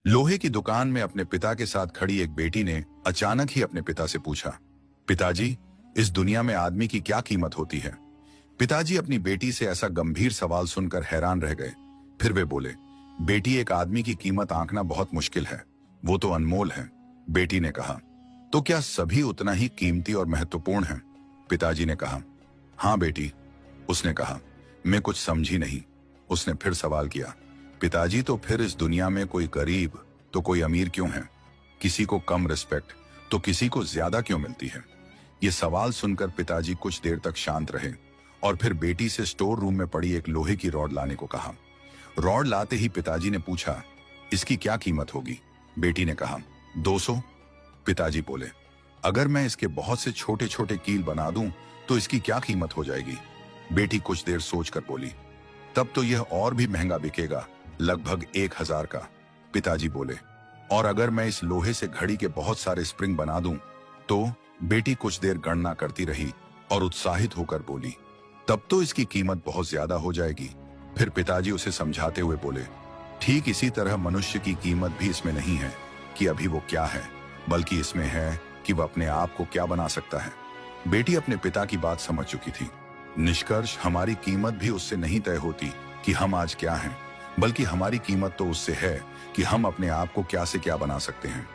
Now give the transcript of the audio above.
लोहे की दुकान में अपने पिता के साथ खड़ी एक बेटी ने अचानक ही अपने पिता से पूछा, पिताजी, इस दुनिया में आदमी की क्या कीमत होती है? पिताजी अपनी बेटी से ऐसा गंभीर सवाल सुनकर हैरान रह गए। फिर वे बोले, बेटी, एक आदमी की कीमत आंकना बहुत मुश्किल है, वो तो अनमोल है। बेटी ने कहा, तो क्या सभी उतना ही कीमती और महत्वपूर्ण हैं? पिताजी ने कहा, हाँ बेटी। उसने कहा, मैं कुछ समझी नहीं। उसने फिर सवाल किया, पिताजी, तो फिर इस दुनिया में कोई गरीब तो कोई अमीर क्यों है? किसी को कम रिस्पेक्ट तो किसी को ज्यादा क्यों मिलती है? ये सवाल सुनकर पिताजी कुछ देर तक शांत रहे और फिर बेटी से स्टोर रूम में पड़ी एक लोहे की रॉड लाने को कहा। रॉड लाते ही पिताजी ने पूछा, इसकी क्या कीमत होगी? बेटी ने कहा, 200। पिताजी बोले, अगर मैं इसके बहुत से छोटे छोटे कील बना दूं तो इसकी क्या कीमत हो जाएगी? बेटी कुछ देर सोचकर बोली, तब तो यह और भी महंगा बिकेगा, लगभग 1000 का। पिताजी बोले, और अगर मैं इस लोहे से घड़ी के बहुत सारे स्प्रिंग बना दूं तो? बेटी कुछ देर गणना करती रही और उत्साहित होकर बोली, तब तो इसकी कीमत बहुत ज्यादा हो जाएगी। फिर पिताजी उसे समझाते हुए बोले, ठीक इसी तरह मनुष्य की कीमत भी इसमें नहीं है कि अभी वो क्या है, बल्कि इसमें है कि वह अपने आप को क्या बना सकता है। बेटी अपने पिता की बात समझ चुकी थी। निष्कर्ष, हमारी कीमत भी उससे नहीं तय होती कि हम आज क्या हैं, बल्कि हमारी कीमत तो उससे है कि हम अपने आप को क्या से क्या बना सकते हैं।